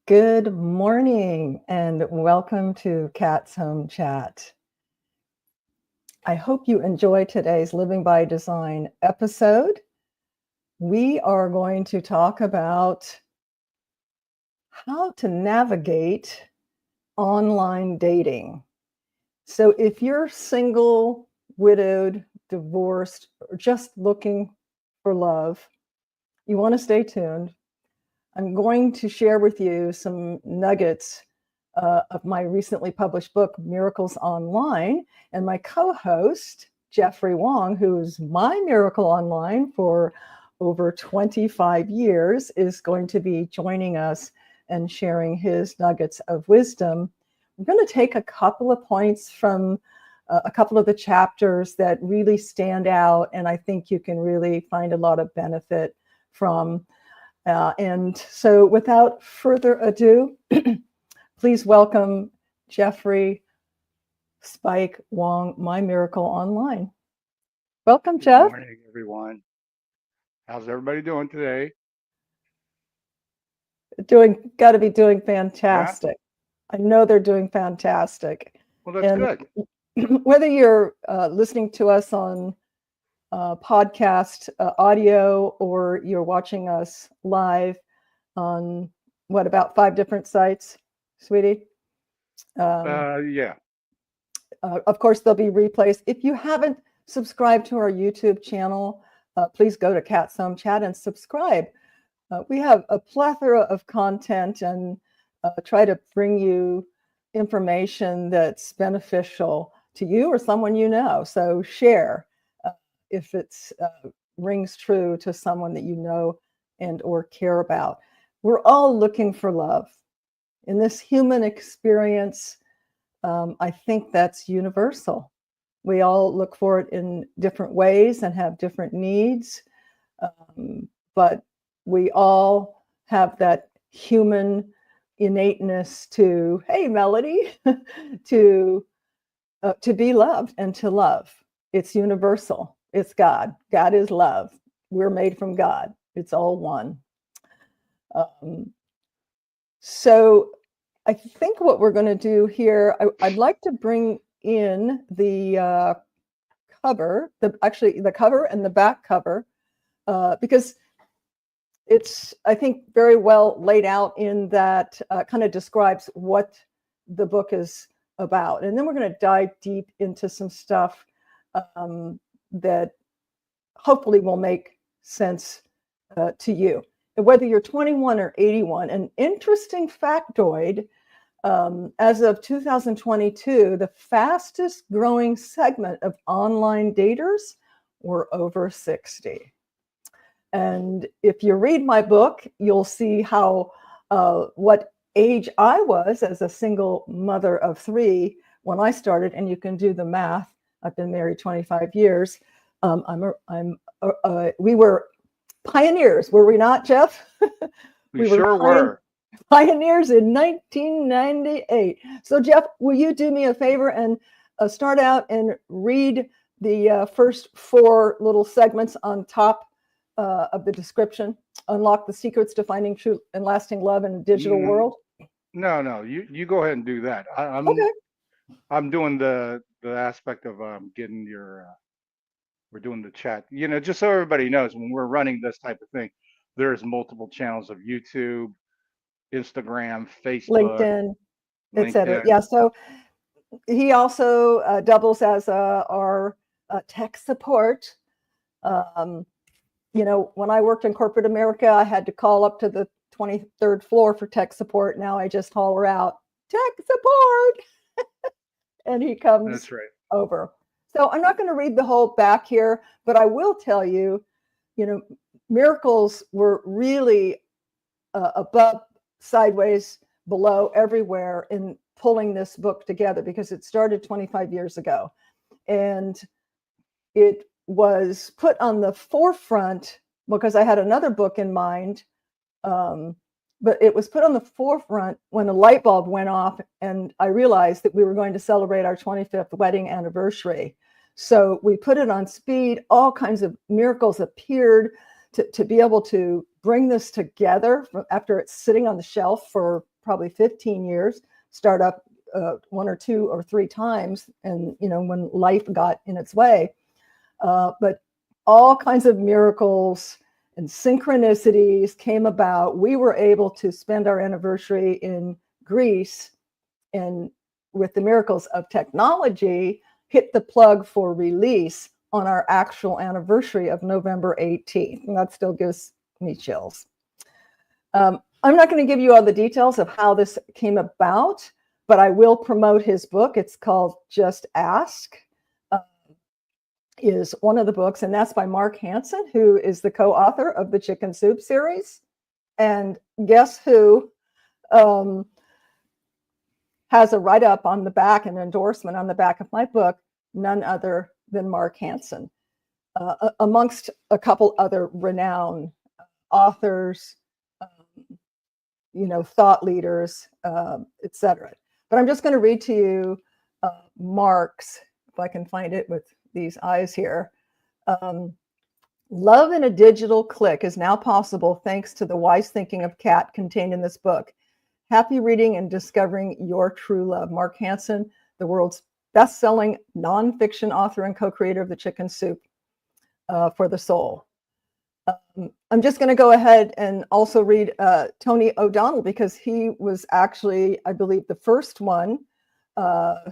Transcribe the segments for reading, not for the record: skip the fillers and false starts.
Good morning and welcome to Cat's Home Chat. I hope you enjoy today's Living by Design episode. We are going to talk about how to navigate online dating. So if you're single, widowed, divorced, or just looking for love, you want to stay tuned. I'm going to share with you some nuggets of my recently published book, Miracles Online, and my co-host, Jeffrey Wong, who's my Miracle Online for over 25 years, is going to be joining us and sharing his nuggets of wisdom. We're going to take a couple of points from a couple of the chapters that really stand out, and I think you can really find a lot of benefit from. And so without further ado, please welcome Jeffrey Spike Wong, My Miracle Online. Welcome, Jeff. Good morning, everyone. How's everybody doing today? Got to be doing fantastic. Yeah? I know they're doing fantastic. Well, that's good. Whether you're listening to us on podcast audio or you're watching us live on about 5 different sites, sweetie? Yeah. Of course, there'll be replays. If you haven't subscribed to our YouTube channel, please go to Cat's Home Chat and subscribe. We have a plethora of content and try to bring you information that's beneficial to you or someone you know. So share if it's rings true to someone that you know and or care about. We're all looking for love. In this human experience, I think that's universal. We all look for it in different ways and have different needs, but we all have that human innateness to, hey, Melody, to be loved and to love. It's universal. It's God. God is love. We're made from God. It's all one. So I think what we're going to do here, I'd like to bring in the cover, the cover and the back cover, because it's, I think, very well laid out in that kind of describes what the book is about. And then we're going to dive deep into some stuff that hopefully will make sense to you. And whether you're 21 or 81, an interesting factoid, as of 2022, the fastest growing segment of online daters were over 60. And if you read my book, you'll see how what age I was as a single mother of 3 when I started, and you can do the math. I've been married 25 years. We were pioneers, were we not, Jeff? We sure were. Pioneers in 1998. So, Jeff, will you do me a favor and start out and read the first 4 little segments on top of the description? Unlock the secrets to finding true and lasting love in a digital world. No, you go ahead and do that. I'm doing the aspect of getting your. We're doing the chat. Just so everybody knows, when we're running this type of thing, there's multiple channels of YouTube, Instagram, Facebook, LinkedIn, etc. Yeah. So he also doubles as our tech support. When I worked in corporate America, I had to call up to the 23rd floor for tech support. Now I just holler out, tech support, and he comes That's right. over. So I'm not going to read the whole back here, but I will tell you, miracles were really above, sideways, below, everywhere in pulling this book together, because it started 25 years ago. And it was put on the forefront because I had another book in mind, but it was put on the forefront when a light bulb went off and I realized that we were going to celebrate our 25th wedding anniversary. So we put it on speed. All kinds of miracles appeared to be able to bring this together after it's sitting on the shelf for probably 15 years, start up one or two or three times, and when life got in its way. But all kinds of miracles and synchronicities came about. We were able to spend our anniversary in Greece, and with the miracles of technology, hit the plug for release on our actual anniversary of November 18th. And that still gives me chills. I'm not going to give you all the details of how this came about, but I will promote his book. It's called Just Ask, is one of the books, and that's by Mark Hansen, who is the co-author of the Chicken Soup series. And guess who has a write-up on the back, an endorsement on the back of my book? None other than Mark Hansen, amongst a couple other renowned authors, thought leaders, etc. But I'm just going to read to you Mark's, if I can find it with these eyes here. Love in a digital click is now possible thanks to the wise thinking of Kat contained in this book. Happy reading and discovering your true love. Mark Hansen, the world's best-selling nonfiction author and co-creator of the Chicken Soup for the Soul. I'm just going to go ahead and also read Tony O'Donnell, because he was actually, I believe, the first one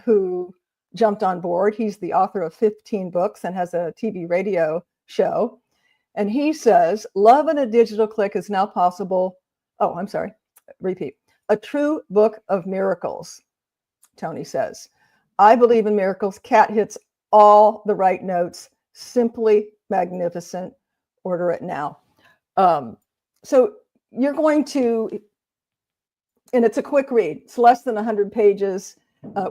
who jumped on board. He's the author of 15 books and has a TV radio show. And he says, love in a digital click is now possible. Oh, I'm sorry. Repeat. A true book of miracles, Tony says. I believe in miracles. Kat hits all the right notes. Simply magnificent. Order it now. So you're going to, and it's a quick read. It's less than 100 pages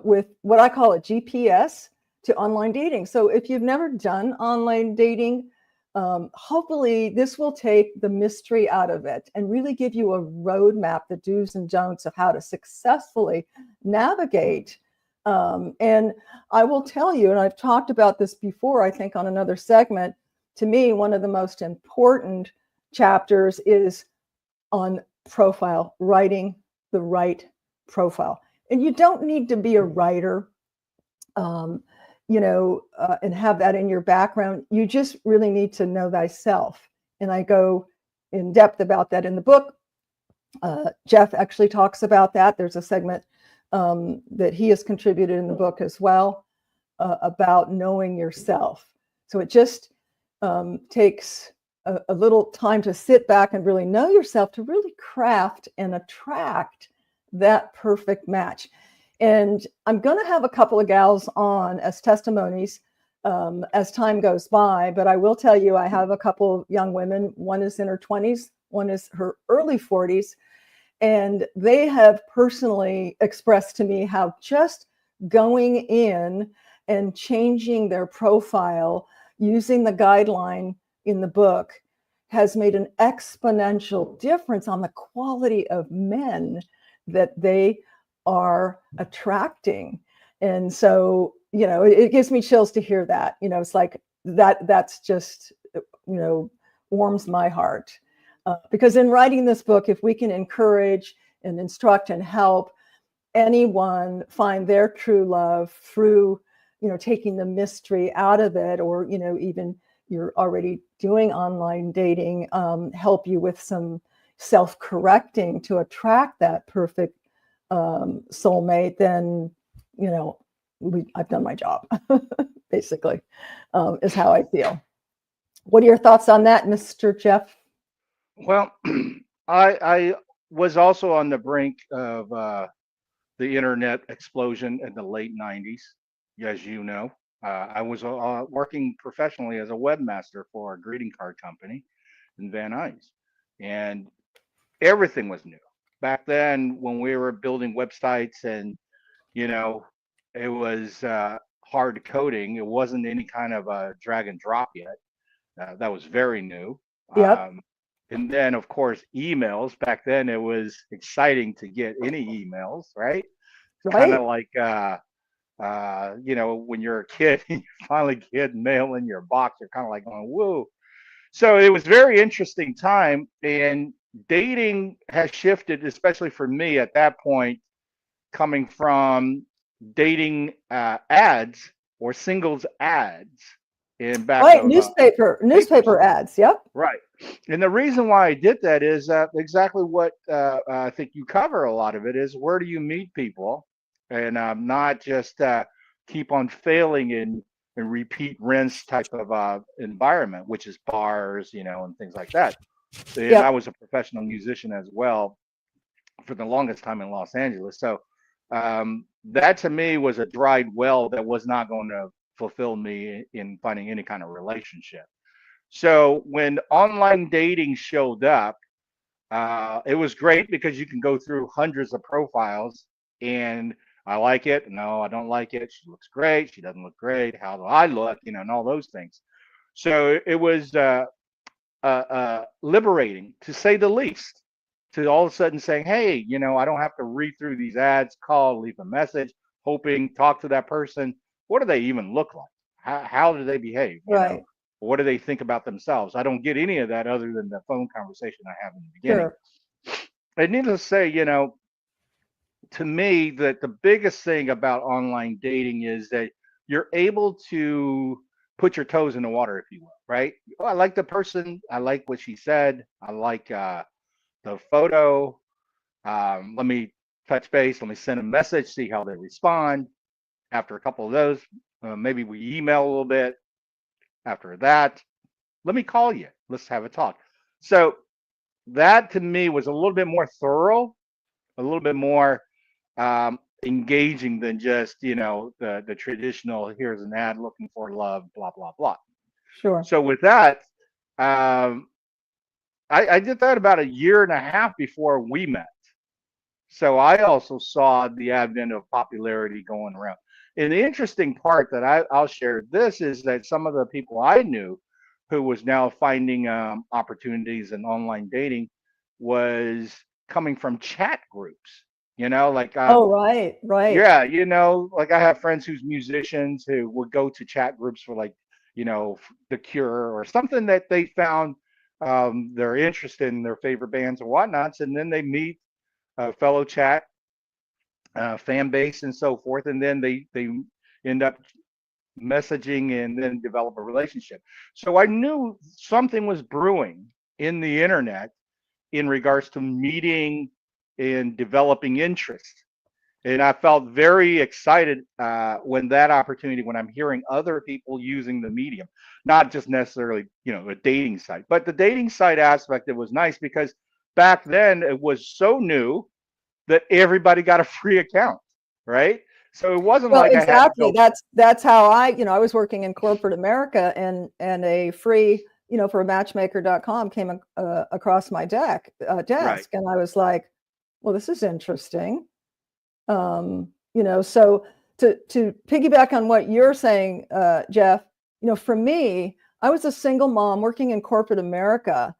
with what I call a GPS to online dating. So if you've never done online dating, hopefully this will take the mystery out of it and really give you a roadmap, the do's and don'ts of how to successfully navigate. And I will tell you, and I've talked about this before, I think on another segment, to me, one of the most important chapters is on profile, writing the right profile. And you don't need to be a writer, and have that in your background. You just really need to know thyself. And I go in depth about that in the book. Jeff actually talks about that. There's a segment that he has contributed in the book as well about knowing yourself. So it just takes a little time to sit back and really know yourself, to really craft and attract that perfect match. And I'm going to have a couple of gals on as testimonies as time goes by, but I will tell you, I have a couple of young women. One is in her 20s, one is her early 40s, and they have personally expressed to me how just going in and changing their profile using the guideline in the book has made an exponential difference on the quality of men that they are attracting. And so, it gives me chills to hear that. It's like that's just, warms my heart. Because in writing this book, if we can encourage and instruct and help anyone find their true love through, taking the mystery out of it, or, even you're already doing online dating, help you with some self-correcting to attract that perfect soulmate, then, I've done my job, basically, is how I feel. What are your thoughts on that, Mr. Jeff? Well, I was also on the brink of the internet explosion in the late 90s, as you know. I was working professionally as a webmaster for a greeting card company in Van Nuys, and everything was new. Back then, when we were building websites and, it was hard coding, it wasn't any kind of a drag and drop yet. That was very new. Yep. And then, of course, emails. Back then, it was exciting to get any emails, right? Kind Right. of like, when you're a kid and you finally get mail in your box, you're kind of like going, whoa. So it was very interesting time, and dating has shifted, especially for me at that point, coming from dating ads or singles ads in back Right, of papers. newspaper ads. Yep. Right. And the reason why I did that is exactly what I think you cover a lot of it is where do you meet people and not just keep on failing in repeat rinse type of environment, which is bars, and things like that. And I Yep. was a professional musician as well for the longest time in Los Angeles. So that to me was a dried well that was not going to fulfill me in finding any kind of relationship. So when online dating showed up, it was great because you can go through hundreds of profiles and I like it. No, I don't like it. She looks great. She doesn't look great. How do I look? And all those things. So it was liberating to say the least, to all of a sudden saying, hey, I don't have to read through these ads, call, leave a message, hoping, talk to that person. What do they even look like? How do they behave? Right. What do they think about themselves? I don't get any of that other than the phone conversation I have in the beginning. Sure. And needless to say, to me, that the biggest thing about online dating is that you're able to put your toes in the water, if you will, right? Oh, I like the person. I like what she said. I like the photo. Let me touch base. Let me send a message, see how they respond. After a couple of those, maybe we email a little bit. After that, let me call you. Let's have a talk. So that to me was a little bit more thorough, a little bit more engaging than just the traditional here's an ad looking for love, blah blah blah. Sure. So with that, um, I did that about a year and a half before we met. So I also saw the advent of popularity going around. And the interesting part that I'll share this is that some of the people I knew who was now finding opportunities in online dating was coming from chat groups, like Oh, right. Right. yeah, like I have friends who's musicians who would go to chat groups for like, The Cure or something that they found they're interested in their favorite bands and whatnots, and then they meet a fellow chat fan base and so forth, and then they end up messaging and then develop a relationship. So I knew something was brewing in the internet in regards to meeting and developing interest. And I felt very excited when I'm hearing other people using the medium, not just necessarily, a dating site, but the dating site aspect. It was nice because back then it was so new that everybody got a free account, right? So it wasn't Well, like I had to exactly. go. That's how I was working in corporate America, and a free, for matchmaker.com came across my Right. desk, and I was like, well, this is interesting. So to piggyback on what you're saying, Jeff, for me, I was a single mom working in corporate America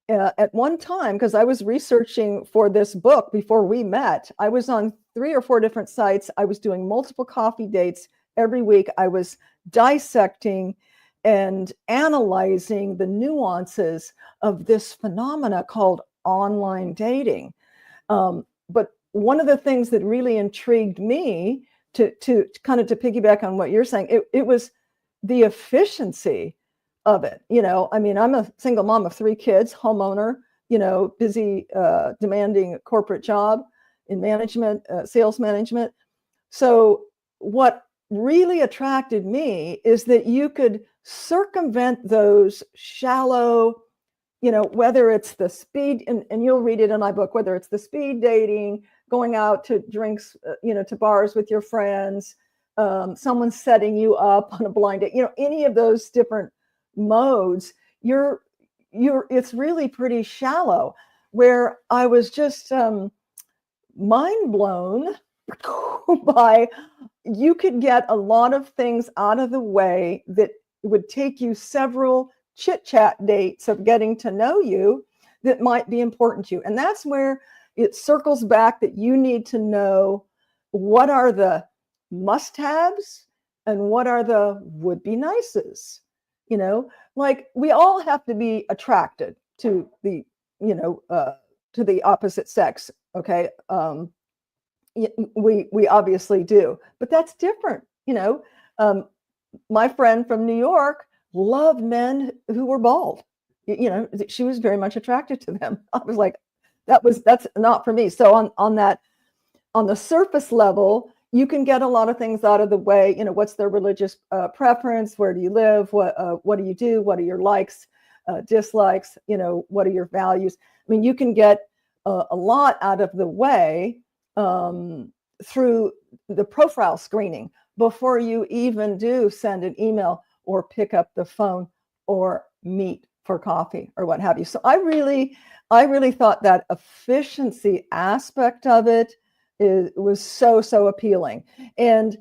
at one time, because I was researching for this book before we met. I was on 3 or 4 different sites. I was doing multiple coffee dates every week. I was dissecting and analyzing the nuances of this phenomena called online dating. But one of the things that really intrigued me, to kind of to piggyback on what you're saying, it was the efficiency of it. I mean, I'm a single mom of 3 kids, homeowner, busy, demanding corporate job in management, sales management. So what really attracted me is that you could circumvent those shallow, whether it's the speed, and you'll read it in my book, whether it's the speed dating, going out to drinks, to bars with your friends, someone setting you up on a blind date, any of those different modes, it's really pretty shallow. Where I was just mind blown by, you could get a lot of things out of the way that would take you several chit chat dates of getting to know you that might be important to you. And that's where it circles back, that you need to know what are the must-haves and what are the would-be nices. like we all have to be attracted to the, to the opposite sex. Okay. We obviously do, but that's different. My friend from New York loved men who were bald. She was very much attracted to them. I was like, that's not for me. So on the surface level, you can get a lot of things out of the way. What's their religious preference? Where do you live? What do you do? What are your likes, dislikes? What are your values? I mean, you can get a lot out of the way through the profile screening before you even do send an email or pick up the phone or meet for coffee or what have you. So I really thought that efficiency aspect of it was so appealing. And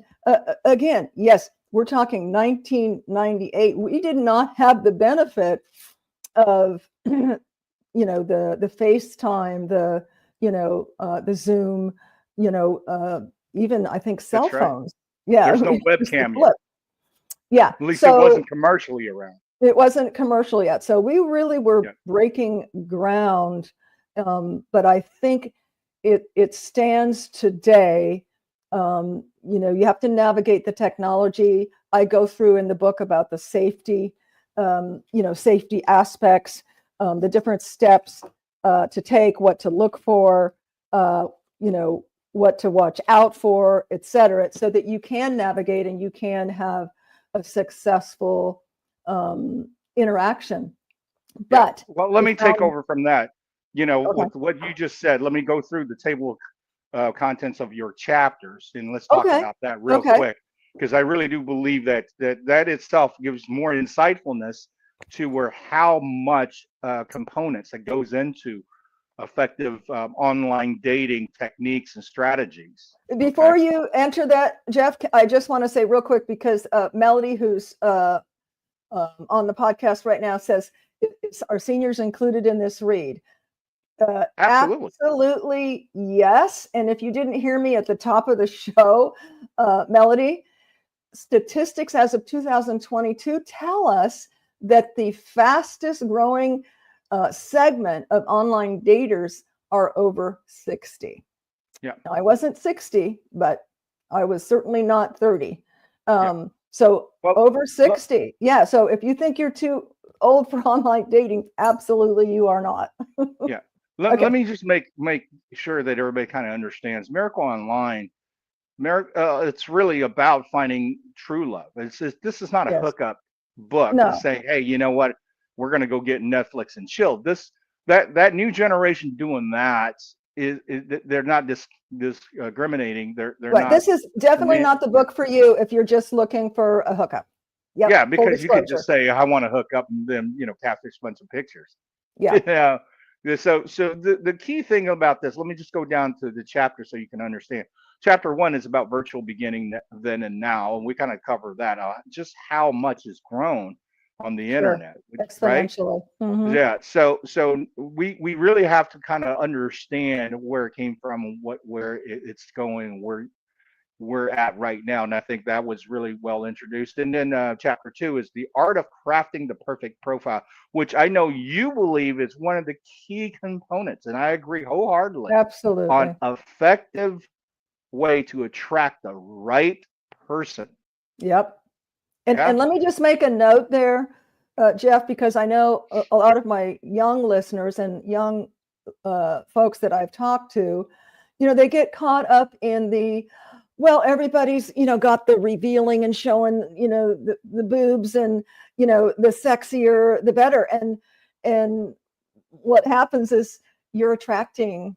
again, yes, we're talking 1998. We did not have the benefit of the FaceTime, the Zoom, even I think cell That's right. phones. Yeah, There's no webcam yet. Yeah, at least it wasn't commercially around. It wasn't commercial yet, so we really were breaking ground. But I think it stands today. You have to navigate the technology. I go through in the book about the safety, safety aspects, the different steps to take, what to look for, what to watch out for, et cetera, so that you can navigate and you can have a successful interaction. But well, let me take over from that. Okay. With what you just said, let me go through the table of contents of your chapters, and let's talk about that real quick, because I really do believe that itself gives more insightfulness to how much components that goes into effective online dating techniques and strategies. Before you enter that, Jeff, I just want to say real quick, because Melody, who's on the podcast right now, says, are seniors included in this read? Absolutely, yes. And if you didn't hear me at the top of the show, Melody, statistics as of 2022 tell us that the fastest growing segment of online daters are over 60. Yeah. Now, I wasn't 60, but I was certainly not 30. So over 60. Yeah. So if you think you're too old for online dating, absolutely you are not. Yeah. Let me just make sure that everybody kind of understands Miracle Online. It's really about finding true love. This is not a hookup book to say, hey, you know what, we're going to go get Netflix and chill. That new generation doing that is they're not discriminating. They're right. not. This is definitely not the book for you if you're just looking for a hookup. Yep, yeah, because you could just say, I want to hook up, and then catfish a bunch of pictures. Yeah. So the key thing about this, let me just go down to the chapter so you can understand. Chapter 1 is about virtual beginning, then and now, and we kind of cover that, just how much has grown on the internet, exponentially. Right? Mm-hmm. Yeah. So we really have to kind of understand where it came from, where it's going, where we're at right now, and I think that was really well introduced. And then chapter 2 is the art of crafting the perfect profile, which I know you believe is one of the key components, and I agree wholeheartedly. Absolutely. On effective way to attract the right person. Yep. And let me just make a note there, Jeff, because I know a lot of my young listeners and young folks that I've talked to, they get caught up in the, well, everybody's, got the revealing and showing, the boobs and, the sexier, the better. And what happens is you're attracting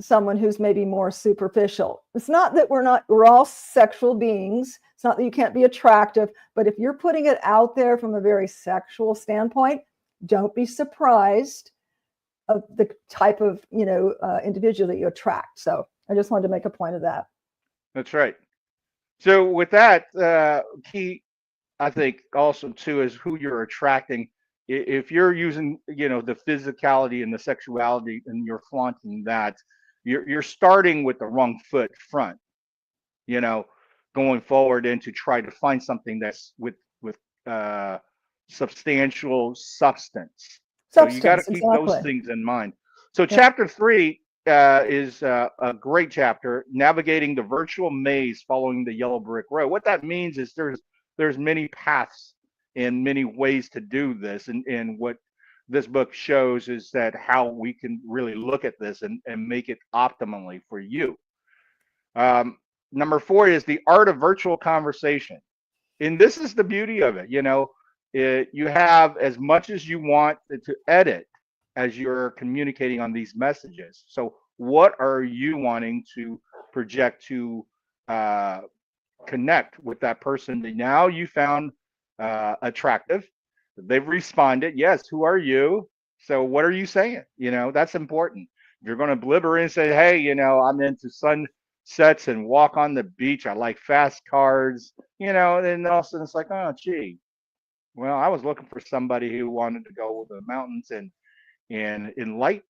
someone who's maybe more superficial. It's not that we're all sexual beings. It's not that you can't be attractive, but if you're putting it out there from a very sexual standpoint, don't be surprised of the type of, individual that you attract. So I just wanted to make a point of that. That's right. So with that, key, I think also too, is who you're attracting. If you're using, the physicality and the sexuality and you're flaunting that, you're starting with the wrong foot front, going forward and to try to find something that's with substantial substance. So you got to keep those Exactly. things in mind. So Yep. chapter 3 is a great chapter, navigating the virtual maze following the yellow brick road. What that means is there's many paths and many ways to do this, and what this book shows is that how we can really look at this and make it optimally for you. Um, Number 4 is the art of virtual conversation, and this is the beauty of it. You have as much as you want to edit as you're communicating on these messages. So what are you wanting to project to uh, connect with that person that now you found attractive? They've responded, yes, who are you? So what are you saying? That's important. If you're going to blibber in and say, hey, I'm into sunsets and walk on the beach, I like fast cars, and then all of a sudden it's like, oh gee, well, I was looking for somebody who wanted to go with the mountains and in light,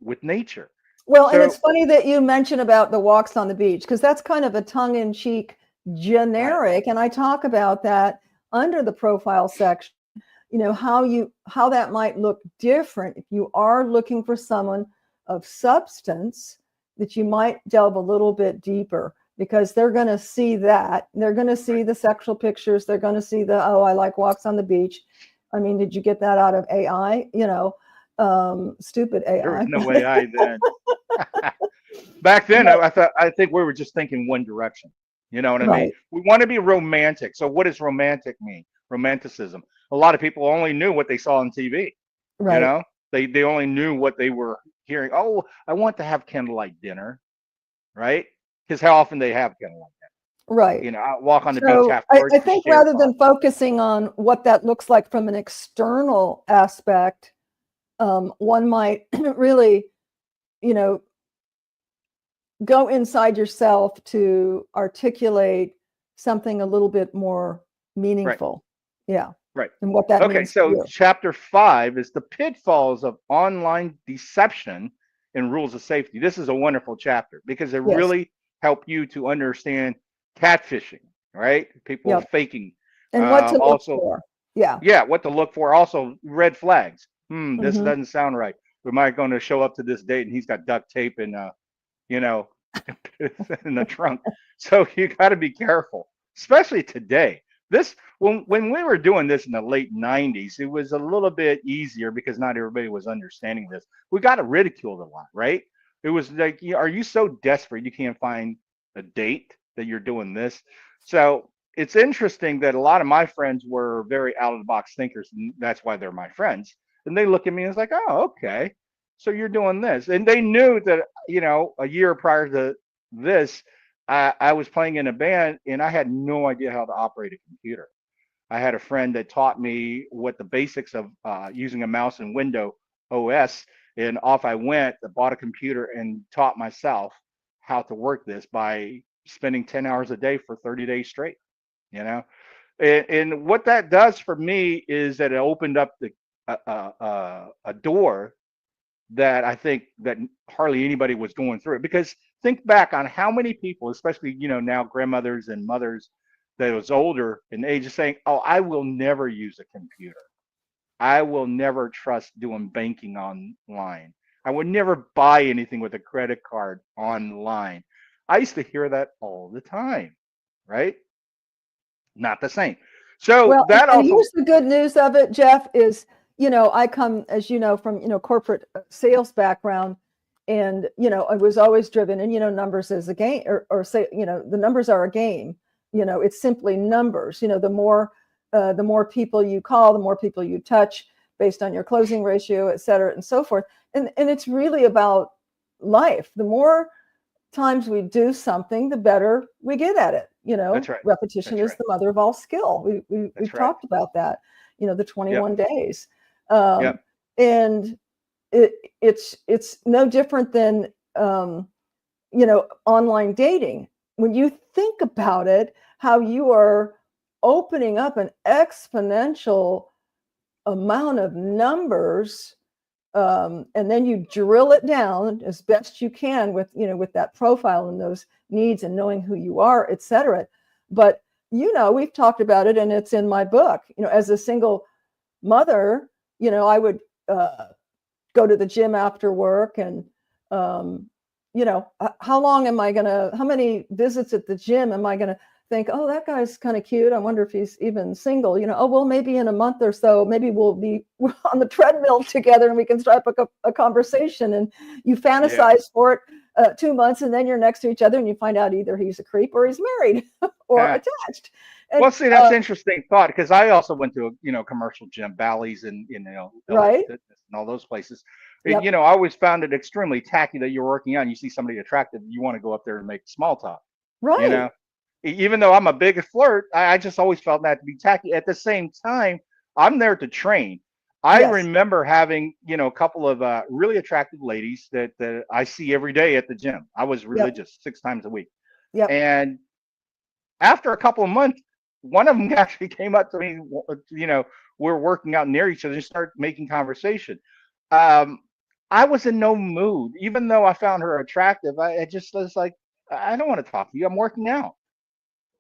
with nature. Well, and So it's funny that you mention about the walks on the beach, because that's kind of a tongue-in-cheek right, generic, and I talk about that under the profile section. How that might look different if you are looking for someone of substance, that you might delve a little bit deeper, because they're going to see that. They're going to see right. the sexual pictures. They're going to see oh, I like walks on the beach. I mean, did you get that out of AI? Stupid There was AI. no AI then. Back then, But I think we were just thinking one direction. You know what I mean? right, We want to be romantic. So what does romantic mean? Romanticism. A lot of people only knew what they saw on TV. You right, know, they only knew what they were hearing. Oh, I want to have candlelight dinner, right? Because how often they have candlelight right. dinner? I walk on the beach So I afterwards to think share rather thoughts. than focusing on what that looks like from an external aspect, one might really, you know, go inside yourself to articulate something a little bit more Right, meaningful. Yeah. right. And what that Okay, means to so you. chapter 5 is the pitfalls of online deception and rules of safety. This is a wonderful chapter because it Yes. really help you to understand catfishing, right? People Yep. faking. And what to look Also, for. Yeah. yeah, what to look for. Also, red flags. This Hmm. doesn't sound right. We might going to show up to this date and he's got duct tape and you know, in the trunk. So you got to be careful, especially today. This when we were doing this in the late '90s, it was a little bit easier because not everybody was understanding this. We got ridiculed a lot, right? It was like, are you so desperate you can't find a date that you're doing this? So it's interesting that a lot of my friends were very out of the box thinkers, and that's why they're my friends. And they look at me and it's like, oh, okay, so you're doing this, and they knew that a year prior to this, I was playing in a band and I had no idea how to operate a computer. I had a friend that taught me what the basics of using a mouse and window OS, and off I went, bought a computer and taught myself how to work this by spending 10 hours a day for 30 days straight, you know? And what that does for me is that it opened up a door that I think that hardly anybody was going through it. Because think back on how many people, especially now grandmothers and mothers that was older in age, is saying, "Oh, I will never use a computer. I will never trust doing banking online. I would never buy anything with a credit card online." I used to hear that all the time, right? Not the same. So Well, that and also, here's the good news of it, Jeff, is, I come, as you know, from, corporate sales background, and, I was always driven, and, numbers is a game, or say, the numbers are a game. It's simply numbers. The more people you call, the more people you touch based on your closing ratio, et cetera, and so forth. And it's really about life. The more times we do something, the better we get at it. that's right. Repetition That's is right. the mother of all skill. We've That's right. talked about that, the Yep. 21 days. Yep. And it's no different than, online dating. When you think about it, how you are opening up an exponential amount of numbers, and then you drill it down as best you can with with that profile and those needs and knowing who you are, et cetera. But we've talked about it, and it's in my book. As a single mother, I would go to the gym after work, and how many visits at the gym am I gonna think, oh, that guy's kind of cute, I wonder if he's even single. Oh, well, maybe in a month or so, maybe we'll be on the treadmill together and we can start a conversation, and you fantasize for it 2 months, and then you're next to each other and you find out either he's a creep or he's married or attached. And, well, see, that's an interesting thought, because I also went to a commercial gym, Bally's, and right, and all those places. yep. I always found it extremely tacky that you're working out and you see somebody attractive, you want to go up there and make small talk. Right. Even though I'm a big flirt, I just always felt that to be tacky. At the same time, I'm there to train. I remember having, a couple of really attractive ladies that I see every day at the gym. I was religious 6 times a week. Yep. And after a couple of months, one of them actually came up to me, we're working out near each other and start making conversation. I was in no mood, even though I found her attractive. I just was like, I don't want to talk to you. I'm working out.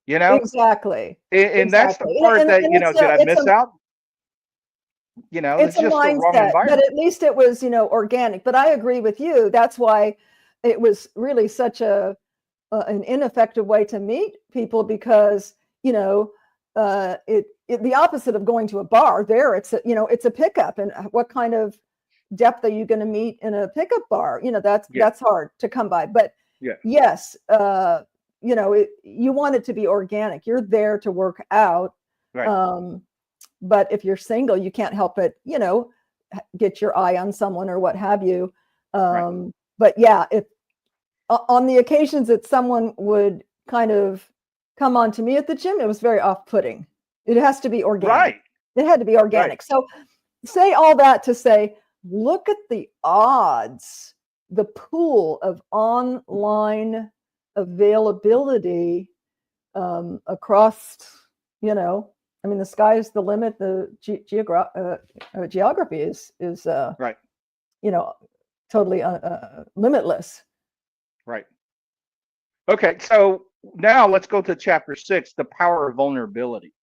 Exactly. And that's the part that, did I miss out? It's just a mindset, the wrong environment. but at least it was, organic. But I agree with you. That's why it was really such an ineffective way to meet people, because, the opposite of going to a bar there, it's a pickup. And what kind of depth are you going to meet in a pickup bar? That's hard to come by. But yes, you want it to be organic. You're there to work out. Right. But if you're single, you can't help but, get your eye on someone or what have you. Right. But yeah, if on the occasions that someone would kind of come on to me at the gym, it was very off-putting. It has to be organic. Right. It had to be organic. Right. So say all that to say, look at the odds, the pool of online availability across, the sky is the limit. The geography is right. Totally limitless. Right. Okay, so now let's go to chapter 6, the power of vulnerability.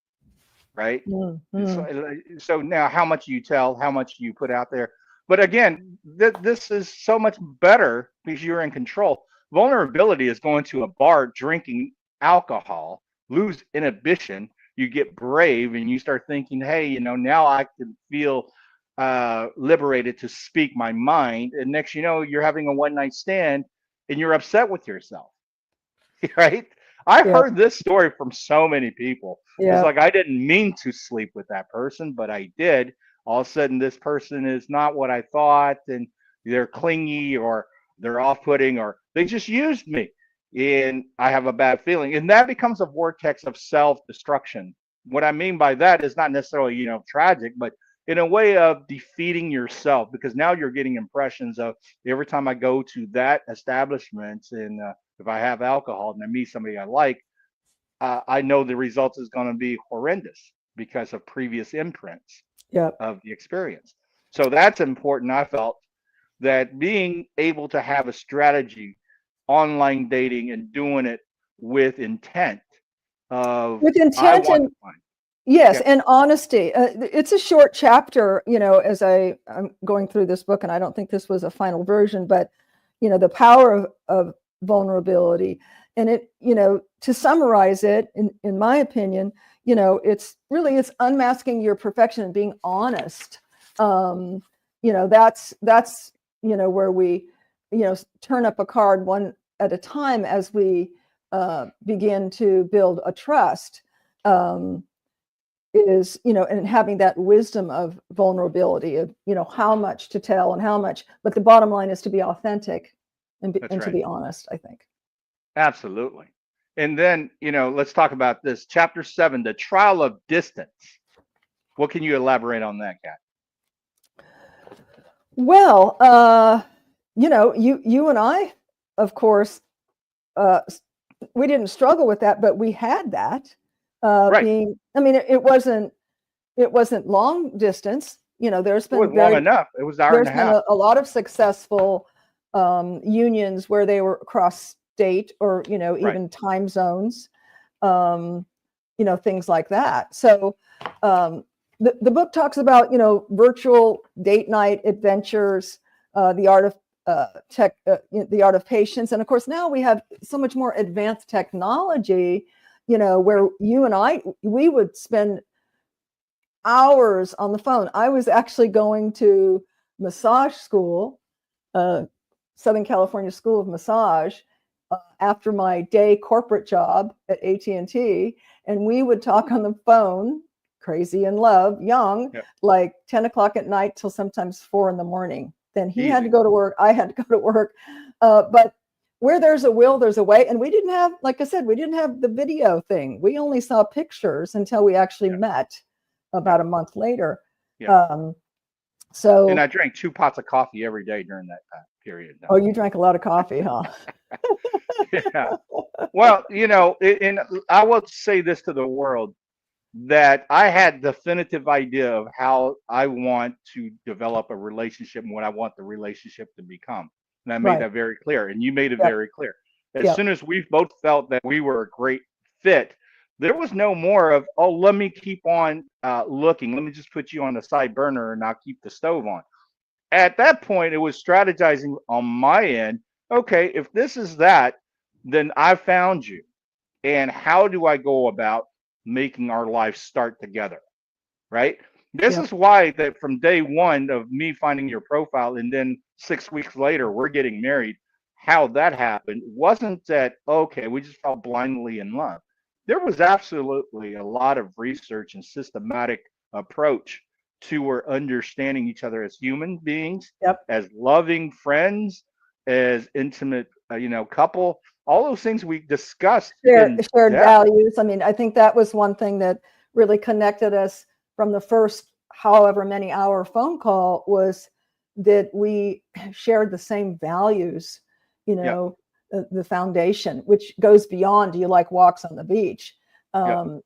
Right. Mm-hmm. So now, how much you tell, how much you put out there. But again, this is so much better because you're in control. Vulnerability is going to a bar, drinking alcohol, lose inhibition. You get brave and you start thinking, hey, now I can feel liberated to speak my mind. And next, you're having a one-night stand and you're upset with yourself. Right. I've heard this story from so many people. It's like, I didn't mean to sleep with that person, but I did. All of a sudden, this person is not what I thought, and they're clingy, or they're off-putting, or they just used me, and I have a bad feeling. And that becomes a vortex of self-destruction. What I mean by that is not necessarily, tragic, but in a way of defeating yourself, because now you're getting impressions of every time I go to that establishment, and if I have alcohol and I meet somebody I like, I know the result is going to be horrendous because of previous imprints of the experience. So that's important. I felt that being able to have a strategy, online dating, and doing it with intent and yes, and honesty. It's a short chapter, as I'm going through this book, and I don't think this was a final version, but the power of vulnerability. And it, to summarize it, in my opinion, it's unmasking your perfection and being honest. That's where we, turn up a card one at a time as we begin to build a trust. Is, and having that wisdom of vulnerability of, how much to tell and how much, but the bottom line is to be authentic and to be honest, I think. Absolutely. And then, let's talk about this. Chapter 7, the trial of distance. What can you elaborate on that, Kat? Well, you and I, of course, we didn't struggle with that, but we had that. Right. It wasn't long distance. There's been long enough. It was an hour and a half. There's been a lot of successful unions where they were across state or even time zones. things like that. So the book talks about, virtual date night adventures, the art of the art of patience. And of course, now we have so much more advanced technology, where you and we would spend hours on the phone. I was actually going to massage school, Southern California School of Massage, after my day corporate job at AT&T, and we would talk on the phone, crazy in love, young, like 10 o'clock at night till sometimes 4 a.m. Then he had to go to work. I had to go to work. But where there's a will, there's a way. And we didn't have, like I said, we didn't have the video thing. We only saw pictures until we actually met about a month later. So, and I drank 2 pots of coffee every day during that period. Oh, you drank a lot of coffee, huh? Yeah. Well, and I will say this to the world, that I had definitive idea of how I want to develop a relationship and what I want the relationship to become. And I made that very clear. And you made it very clear. As soon as we both felt that we were a great fit, there was no more of, oh, let me keep on looking. Let me just put you on the side burner and I'll keep the stove on. At that point, it was strategizing on my end. Okay, if this is that, then I found you. And how do I go about making our lives start together? Right? This is why that from day one of me finding your profile and then 6 weeks later, we're getting married. How that happened wasn't that, okay, we just fell blindly in love. There was absolutely a lot of research and systematic approach to our understanding each other as human beings, as loving friends, as intimate, couple. All those things we discussed. Shared values. I mean, I think that was one thing that really connected us from the first however many hour phone call, was that we shared the same values, the foundation, which goes beyond, do you like walks on the beach? That's,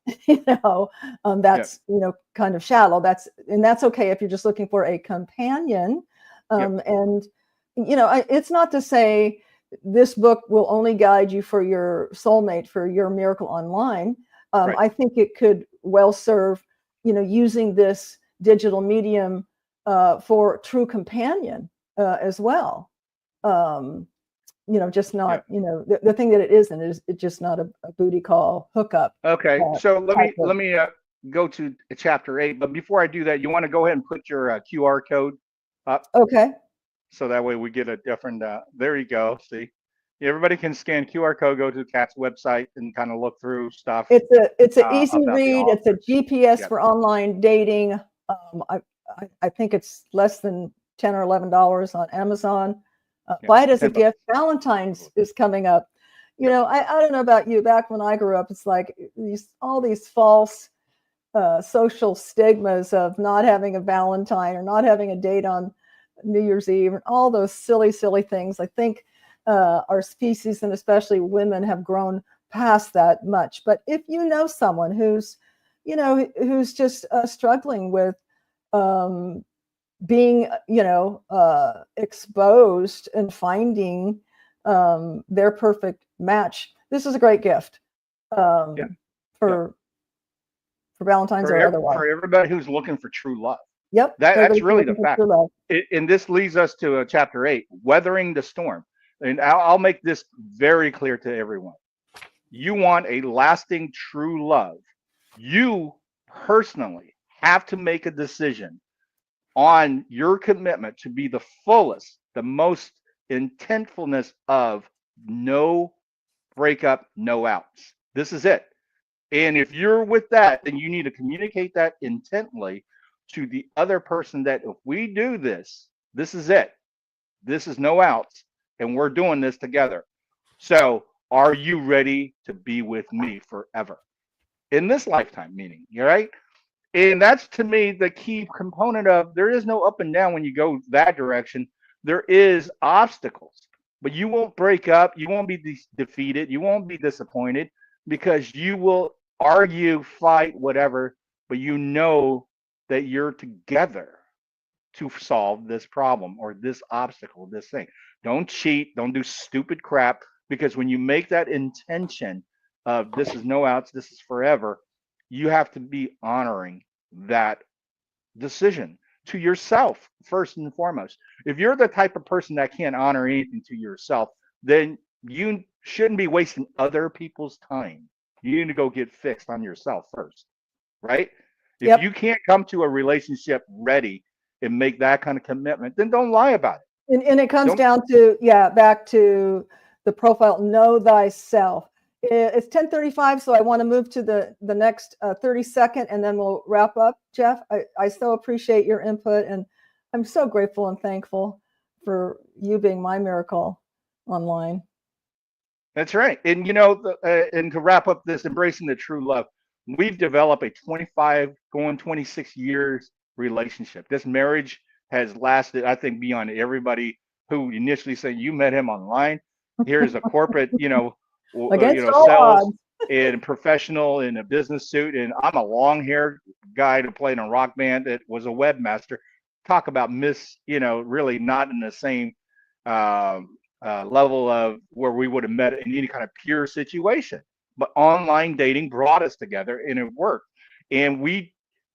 kind of shallow. That's okay if you're just looking for a companion. And, it's not to say this book will only guide you for your soulmate, for your miracle online. I think it could well serve, using this digital medium for true companion as well. Just not, the thing that it isn't is it's just not a booty call hookup. Okay, so let me go to chapter 8. But before I do that, you want to go ahead and put your QR code up. Okay. So that way we get a different. There you go. See, everybody can scan QR code, go to Kat's website, and kind of look through stuff. It's an easy read. It's a GPS for online dating. I think it's less than $10 or $11 on Amazon. Buy it as a gift. Valentine's is coming up. I don't know about you. Back when I grew up, it's like all these false social stigmas of not having a Valentine or not having a date on New Year's Eve and all those silly things. I think our species, and especially women, have grown past that much. But if you know someone who's just struggling with being, exposed and finding their perfect match, this is a great gift for Valentine's or otherwise. For everybody who's looking for true love. Yep. That's really the fact. And this leads us to chapter 8, weathering the storm. And I'll make this very clear to everyone. You want a lasting true love. You personally have to make a decision on your commitment to be the fullest, the most intentfulness of no breakup, no outs. This is it. And if you're with that, then you need to communicate that intently to the other person, that if we do this, this is it. This is no outs, and we're doing this together. So are you ready to be with me forever? In this lifetime, meaning, right? And that's, to me, the key component of, there is no up and down when you go that direction. There is obstacles, but you won't break up. You won't be defeated. You won't be disappointed, because you will argue, fight, whatever, but you know that you're together to solve this problem or this obstacle, this thing. Don't cheat. Don't do stupid crap, because when you make that intention of this is no outs, this is forever, you have to be honoring that decision to yourself first and foremost. If you're the type of person that can't honor anything to yourself, then you shouldn't be wasting other people's time. You need to go get fixed on yourself first, right? If Yep. you can't come to a relationship ready and make that kind of commitment, then don't lie about it. And it comes Don't. down to, back to the profile, know thyself. It's 10:35, so I want to move to the next 30-second, and then we'll wrap up. Jeff, I so appreciate your input, and I'm so grateful and thankful for you being my miracle online. That's right. And, you know, and to wrap up this, embracing the true love, we've developed a 25, going 26 years relationship. This marriage has lasted, I think, beyond everybody who initially said you met him online. Here's a corporate, Against all sales odds. and professional in a business suit. And I'm a long-haired guy that played in a rock band that was a webmaster. Talk about really not in the same level of where we would have met in any kind of pure situation. But online dating brought us together and it worked. And we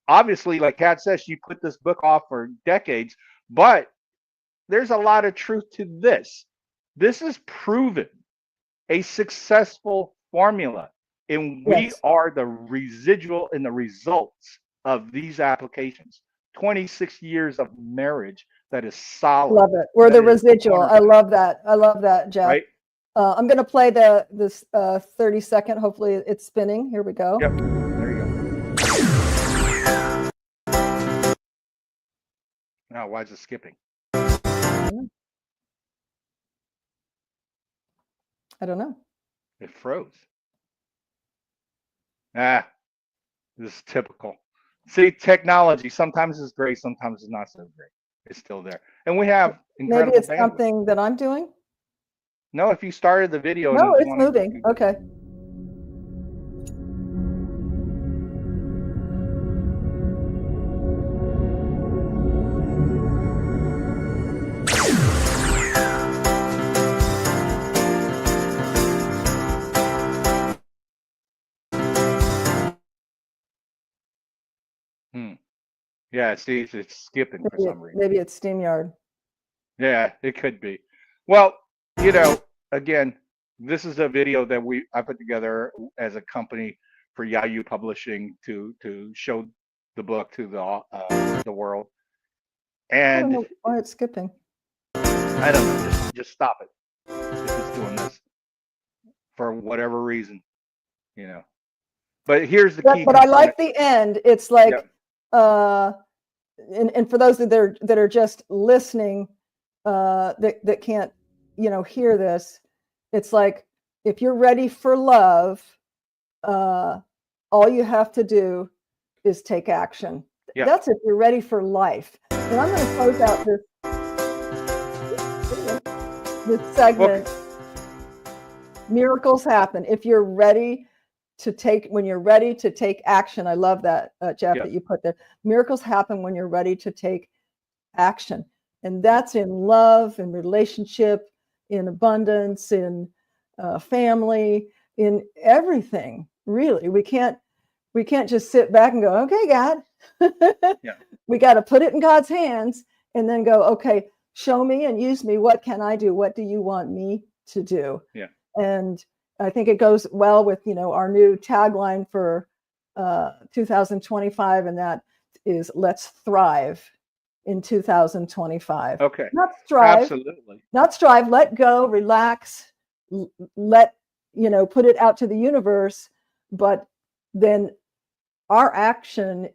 obviously, like Kat says, she put this book off for decades, but there's a lot of truth to this. This is proven a successful formula. And we Yes. are the residual and the results of these applications. 26 years of marriage that is solid. Love it. We're That the is residual. I love that. I love that, Jeff. right. I'm going to play this 30-second. Hopefully it's spinning. Here we go. Yep. There you go. Now, why is it skipping? I don't know. It froze. This is typical. See, technology sometimes is great, sometimes it's not so great. It's still there. And we have incredible Maybe it's bandwidth. something that I'm doing. No, if you started the video. No, it's moving. Okay. Yeah, see, it's skipping for some reason. Maybe it's StreamYard. Yeah, it could be. Well, again, this is a video that I put together as a company for Yahoo Publishing to show the book to the world. And I don't know why it's skipping. I don't know. Just stop it if it's doing this for whatever reason, But here's the key. But I like the end. It's like, and for those that are just listening, that can't, hear this, it's like, if you're ready for love, all you have to do is take action. Yeah. That's if you're ready for life. And I'm going to close out this segment. Okay. Miracles happen if you're ready when you're ready to take action. I love that, Jeff, that you put there. Miracles happen when you're ready to take action. And that's in love, in relationship, in abundance, in family, in everything, really. We can't just sit back and go, okay, God. We got to put it in God's hands and then go, okay, show me and use me. What can I do? What do you want me to do? Yeah. And I think it goes well with, our new tagline for 2025, and that is "Let's thrive in 2025." Okay. Not strive. Absolutely. Not strive. Let go. Relax. Let put it out to the universe. But then our action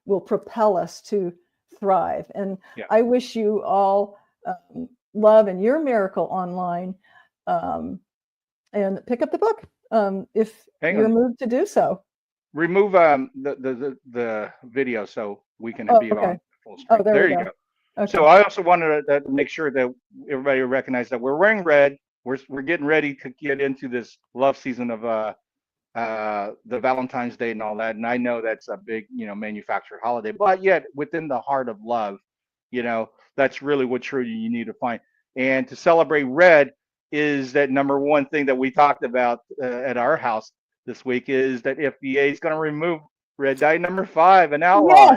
will propel us to thrive. And I wish you all love and your miracle online. And pick up the book if you're moved to do so. Remove the video so we can be on full screen. There you go. Okay. So I also wanted to make sure that everybody recognize that we're wearing red. We're getting ready to get into this love season of the Valentine's Day and all that. And I know that's a big manufactured holiday, but yet within the heart of love, that's really what truly you need to find. And to celebrate red is that number one thing that we talked about at our house. this week is that FDA is going to remove red dye number 5, an outlaw.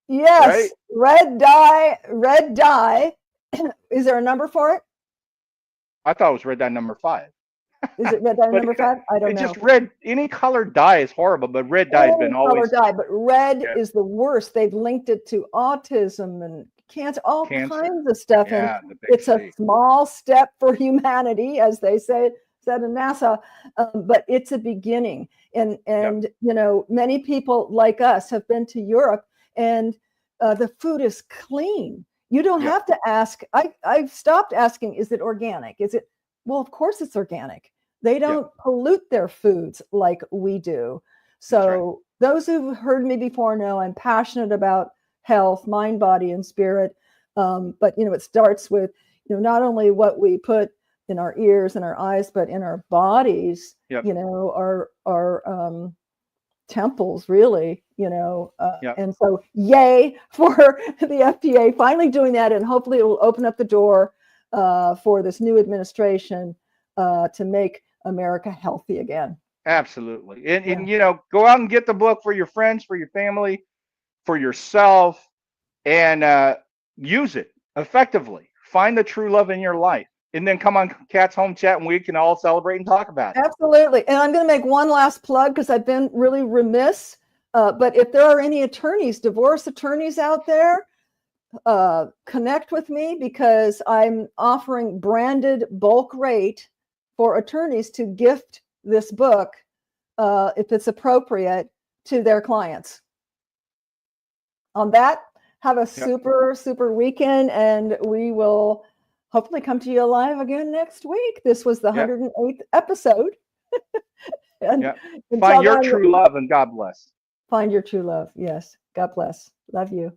Yes. Right? Red dye. Is there a number for it? I thought it was red dye number 5. Is it red dye But number 5? I don't it's know. just red. Any colored dye is horrible, but red dye has been always color dye, but red is the worst. They've linked it to autism and cancer, all kinds of stuff. Yeah, and it's a small step for humanity, as they said in NASA, but it's a beginning. And you know, many people like us have been to Europe, and the food is clean. You don't have to ask. I've stopped asking, is it organic? Is it? Well, of course it's organic. They don't pollute their foods like we do. So those who've heard me before know I'm passionate about health, mind, body, and spirit. But you know, it starts with, you know, not only what we put in our ears and our eyes, but in our bodies. You know, our temples, really. You know, and so yay for the FDA finally doing that, and hopefully it will open up the door for this new administration to make America healthy again. Absolutely. And you know, go out and get the book for your friends, for your family, for yourself, and use it effectively. Find the true love in your life, and then come on Cat's Home Chat, and we can all celebrate and talk about it. Absolutely. And I'm going to make one last plug, because I've been really remiss. But if there are any attorneys, divorce attorneys out there, connect with me, because I'm offering branded bulk rate for attorneys to gift this book, if it's appropriate, to their clients. On that, have a super weekend, and we will hopefully come to you live again next week. This was the 108th episode. Find your true love, and God bless. Find your true love. Yes. God bless. Love you.